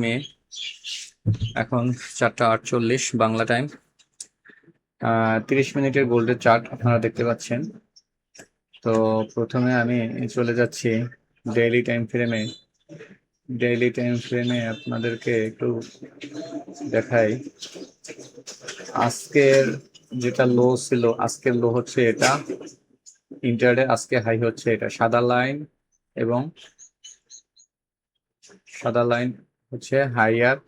মে এখন 4:48 বাংলা টাইম। 30 মিনিটের গোল্ডের চার্ট আপনারা দেখতে পাচ্ছেন। তো প্রথমে আমি চলে যাচ্ছি ডেইলি টাইম ফ্রেমে। ডেইলি টাইম ফ্রেমে আপনাদেরকে একটু দেখাই। আজকের যেটা লো ছিল, আজকের লো হচ্ছে এটা, ইন্টারডে আজকে হাই হচ্ছে এটা। সাদা লাইন এবং সাদা লাইন হচ্ছে হাই আর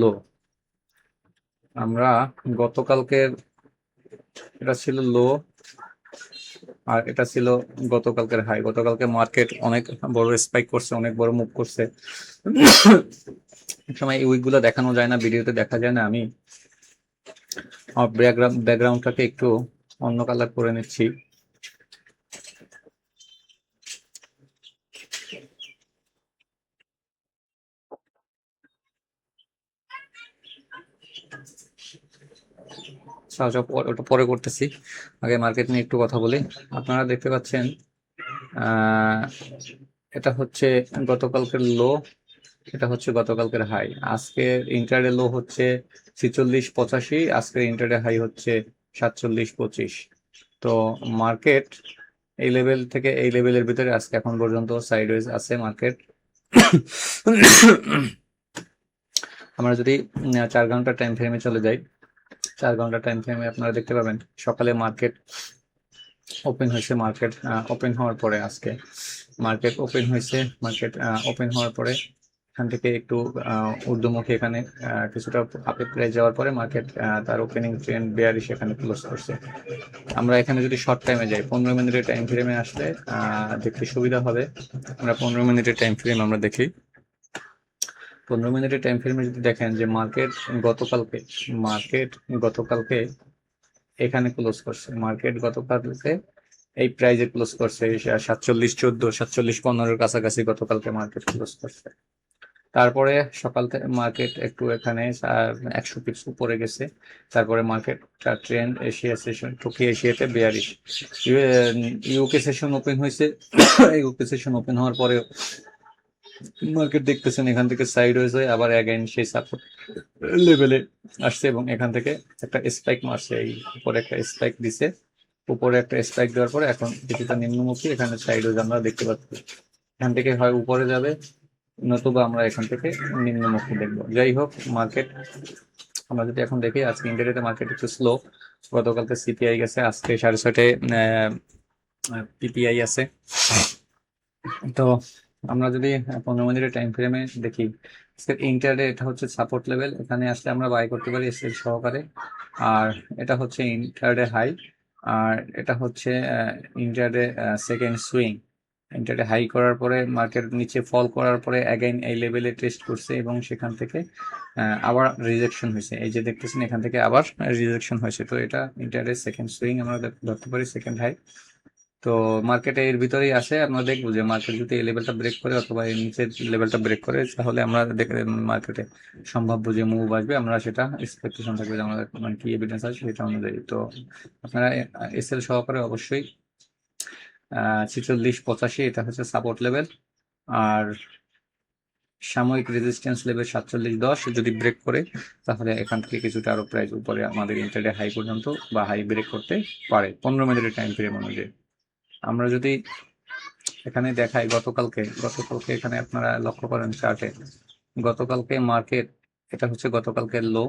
লো। আমরা গতকালকের এটা ছিল লো আর এটা ছিল গতকালকের হাই। গতকালকে মার্কেট অনেক বড় স্পাইক করছে, অনেক বড় মুভ করছে। সময় এই উইকগুলো দেখানো যায় না, ভিডিওতে দেখা যায় না। আমি ব্যাকগ্রাউন্ডটাকে একটু অন্য কালার করে নিচ্ছি। ওটা পরে করতেছি, আগে মার্কেট নিয়ে একটু কথা বলি। আপনারা দেখতে পাচ্ছেন এটা হচ্ছে গতকালকের লো, এটা হচ্ছে গতকালকের হাই। আজকের ইন্টারডে লো হচ্ছে 46.85, আজকের ইন্টারডে হাই হচ্ছে 47.25। তো মার্কেট এই লেভেল থেকে এই লেভেলের ভিতরে আজকে এখন পর্যন্ত সাইডওয়েজ আছে মার্কেট। আমরা যদি 4 ঘন্টা টাইম ফ্রেমে চলে যাই, 4 ঘন্টা টাইম ফ্রেমে আপনারা দেখতে পাবেন সকালে মার্কেট ওপেন হয়েছে। মার্কেট ওপেন হওয়ার পরে আজকে মার্কেট ওপেন হয়েছে। মার্কেট ওপেন হওয়ার পরে এখান থেকে একটু ঊর্ধ্বমুখী, এখানে কিছুটা আপে প্রাইস যাওয়ার পরে মার্কেট তার ওপেনিং ট্রেন্ড বেয়ারিশ এখানে ক্লোজ করছে। আমরা এখানে যদি শর্ট টাইমে যাই, 15 মিনিটের টাইম ফ্রেমে আসলে দেখতে সুবিধা হবে। আমরা 15 মিনিটের টাইম ফ্রেম আমরা দেখি। 15 মিনিটের টাইম ফ্রেমে যদি দেখেন যে মার্কেট গতকালকে এখানে ক্লোজ করছে। মার্কেট গতকালকে এই প্রাইজে ক্লোজ করছে 47.14, 47.15 কাছাকাছি গতকালকে মার্কেট ক্লোজ করছে। তারপরে সকাল থেকে মার্কেট একটু এখানে 100 পিপস উপরে গেছে। তারপরে market trend Asia session, Tokyo এশিয়াতে বেয়ারিশ। ইউকে সেশন ওপেন হয়েছে। ইউকে সেশন ওপেন হওয়ার পরে মার্কেট দেখতেছেন এখান থেকে সাইডওয়েজ হয়ে আবার অ্যাগেইন সেই সাপোর্ট লেভেলে আসছে এবং এখান থেকে একটা স্পাইক মারছে। এই উপরে একটা স্পাইক দিছে, উপরে একটা স্পাইক দেওয়ার পরে এখন কিছুটা নিম্নমুখী, এখানে সাইডওয়েজ আমরা দেখতে পাচ্ছি। এখান থেকে হয় উপরে যাবে, নতুবা আমরা এখান থেকে নিম্নমুখী দেখবো। যাই হোক, মার্কেট আমরা যদি এখন দেখি, আজকে ইন্টারডেতে মার্কেট একটু স্লো। গতকালকে সিপিআই গেছে, আজকে 6:30 পিপিআই আছে। তো আমরা যদি 15 মিনিটের টাইম ফ্রেমে দেখি, ইন্টারডে এটা হচ্ছে সাপোর্ট লেভেল, এখানে আসলে আমরা বাই করতে পারি এসএল সহকারে। আর এটা হচ্ছে ইন্টারডে হাই, আর এটা হচ্ছে intraday second swing. Intraday high করার পরে মার্কেট নিচে ফল করার পরে অ্যাগেইন এই লেভেলে টেস্ট করছে এবং সেখান থেকে আবার রিজেকশন হয়েছে। এই যে দেখতেছেন এখান থেকে আবার রিজেকশন হয়েছে। তো এটা ইন্টারডে সেকেন্ড সুইং আমরা ধরতে পারি, সেকেন্ড হাই। তো মার্কেটে এর ভিতরেই আসে। আমরা দেখবো যে মার্কেট যদি এই লেভেলটা ব্রেক করে অথবা এর নিচের লেভেলটা ব্রেক করে, তাহলে আমরা মার্কেটে সম্ভাব্য যে মুভ আসবে আমরা সেটা এক্সপেকটেশন থাকবে যে আমাদের মানে কি এভিডেন্স আছে সেটা অনুযায়ী। তো আপনারা এসএল সহকারে অবশ্যই 46.85 এটা হচ্ছে সাপোর্ট লেভেল, আর সাময়িক রেজিস্ট্যান্স লেভেল 47.10 যদি ব্রেক করে তাহলে এখান থেকে কিছুটা আরো প্রাইস উপরে আমাদের ইন্টারডে হাই পর্যন্ত বা হাই ব্রেক করতে পারে 15 মিনিটের টাইম ফ্রেম অনুযায়ী। আমরা যদি এখানে দেখাই গতকালকে এখানে আপনারা লক্ষ্য করেন চার্টে, গতকালকে মার্কেট, এটা হচ্ছে গতকালকের লো।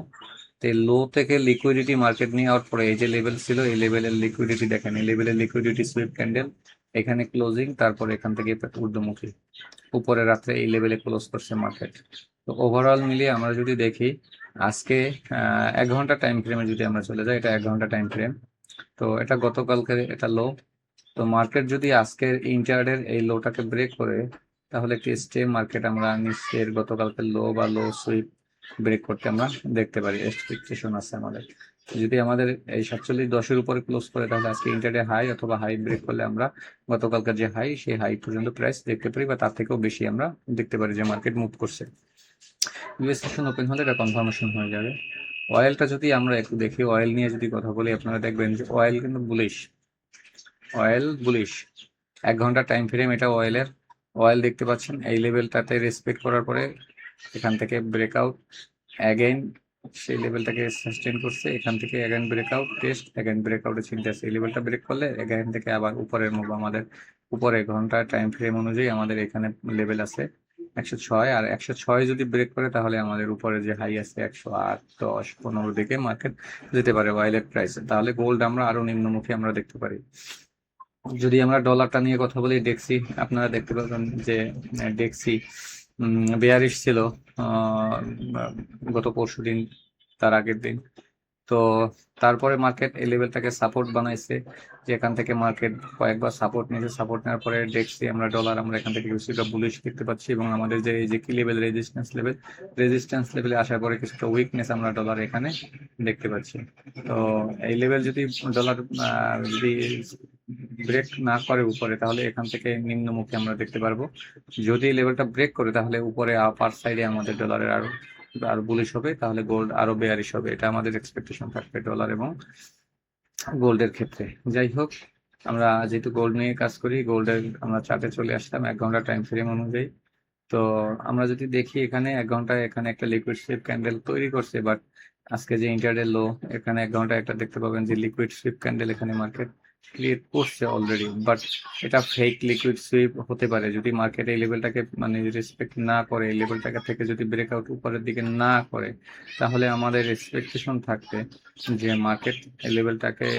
এই লো থেকে লিকুইডিটি মার্কেট নিয়ে যাওয়ার পরে এই যে লেভেল ছিল, এই লেভেলের লিকুইডিটি দেখেন, এই লেভেলের লিকুইডিটি সুইপ ক্যান্ডেল, এখানে ক্লোজিং, তারপরে এখান থেকে ঊর্ধ্বমুখী উপরে রাত্রে এই লেভেলে ক্লোজ করছে মার্কেট। তো ওভারঅল মিলিয়ে আমরা যদি দেখি আজকে 1 ঘন্টা টাইম ফ্রেমে যদি আমরা চলে যাই, এটা 1 ঘন্টা টাইম ফ্রেম। তো এটা গতকালকে এটা লো। তো মার্কেট যদি আজকের ইন্টারডের এই লোটাকে ব্রেক করে তাহলে একটি স্টে মার্কেট আমরা নিচের গতকালকের লো বা লো সুইপ ব্রেক করতে আমরা দেখতে পারি, এক্সপেকটেশন আছে আমাদের। যদি আমাদের এই 47.10 উপরে ক্লোজ করে তাহলে আজকে ইন্টারডে হাই অথবা হাই ব্রেক করলে আমরা গতকালকার যে হাই সেই হাই পর্যন্ত প্রাইস দেখতে পারি বা তার থেকেও বেশি আমরা দেখতে পারি যে মার্কেট মুভ করছে। ইউএস সেশন ওপেন হলে এটা কনফার্মেশন হয়ে যাবে। অয়েলটা যদি আমরা একটু দেখি, অয়েল নিয়ে যদি কথা বলি, আপনারা দেখবেন যে অয়েল কিন্তু বুলিশ, অয়েল বুলিশ। 1 ঘন্টা টাইম ফ্রেম এটা অয়েলের। অয়েল দেখতে পাচ্ছেন এই লেভেলটাতে রেসপেক্ট করার পরে এখান থেকে ব্রেকআউট অ্যাগেইন সেই লেভেলটাকে সাস্টেন করছে, এখান থেকে অ্যাগেইন ব্রেকআউট টেস্ট, অ্যাগেইন ব্রেকআউটের চিন্তা আছে। এই লেভেলটা ব্রেক করলে এখান থেকে আবার উপরের মুভ আমাদের উপরে ঘন্টা টাইম ফ্রেম অনুযায়ী আমাদের এখানে লেভেল আছে 106, আর 106 যদি ব্রেক করে তাহলে আমাদের উপরে যে হাই আছে 108, 10, 15 দিকে মার্কেট যেতে পারে ওয়াইলেট প্রাইসে। তাহলে গোল্ড আমরা আরো নিম্নমুখী আমরা দেখতে পারি। যদি আমরা ডলারটা নিয়ে কথা বলি, ডেক্সি আপনারা দেখতে পাবেন যে ডেক্সি বেয়ারিশ ছিল গত পরশুদিন, তার আগের দিন। তো তারপরে মার্কেট এই লেভেলটাকে সাপোর্ট বানাইছে, যেখান থেকে মার্কেট কয়েকবার সাপোর্ট নিয়েছে। সাপোর্ট নেওয়ার পরে দেখছি আমরা ডলার আমরা এখান থেকে কিছুটা বুলিশ দেখতে পাচ্ছি, এবং আমাদের যে এই যে কি লেভেল রেজিস্ট্যান্স লেভেলে আসার পরে কিছুটা উইকনেস আমরা ডলার এখানে দেখতে পাচ্ছি। তো এই লেভেল যদি ডলার যদি ব্রেক না করে উপরে, তাহলে এখান থেকে নিম্নমুখী আমরা দেখতে পারবো। যদি এই লেভেলটা ব্রেক করে তাহলে উপরে আপার সাইডে আমাদের ডলারের আরো বুলিশ হবে, তাহলে গোল্ড আরো বেয়ারিশ হবে। এটা আমাদের এক্সপেকটেশন থাকবে ডলার এবং গোল্ডের ক্ষেত্রে। যাই হোক, আমরা যেহেতু গোল্ড নিয়ে কাজ করি, গোল্ডের আমরা চার্টে চলে আসলাম 1 ঘন্টা টাইম ফ্রেম অনুযায়ী। তো আমরা যদি দেখি এখানে 1 ঘন্টায় এখানে একটা লিকুইড সুইপ ক্যান্ডেল তৈরি করছে, বাট আজকে যে ইন্টারডে লো, এখানে 1 ঘন্টায় একটা দেখতে পাবেন যে লিকুইড সুইপ ক্যান্ডেল এখানে মার্কেট ক্রিয়েট করছে অলরেডি, বাট এটা ফেক লিকুইড সুইপ হতে পারে। যদি মার্কেট এই লেভেলটাকে মানে রেসপেক্ট না করে, এই লেভেলটাকে থেকে যদি ব্রেকআউট উপরের দিকে না করে, তাহলে আমাদের এক্সপেকটেশন থাকবে যে মার্কেট এই লেভেলটাকে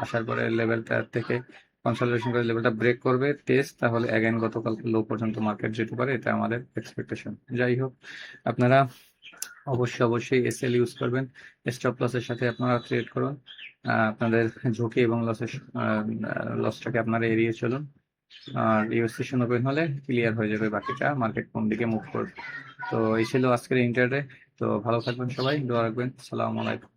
আসার পরে লেভেলটা থেকে কনসলিডেশন করে লেভেলটা ব্রেক করবে টেস্ট, তাহলে অ্যাগেন গতকাল লো পর্যন্ত মার্কেট যেতে পারে, এটা আমাদের এক্সপেকটেশন। যাই হোক, আপনারা অবশ্যই এসএল ইউজ করবেন, স্টপ লসের সাথে আপনারা ট্রেড করুন। আপনাদের ঝুঁকি এবং লসটাকে আপনারা এড়িয়ে চলুন। আর ইউএস সেশন ওপেন হলে ক্লিয়ার হয়ে যাবে বাকিটা মার্কেট কোন দিকে মুভ করবে। তো এই ছিল আজকের ইন্টারডে। তো ভালো থাকবেন সবাই, দোয়া রাখবেন। আসসালামু আলাইকুম।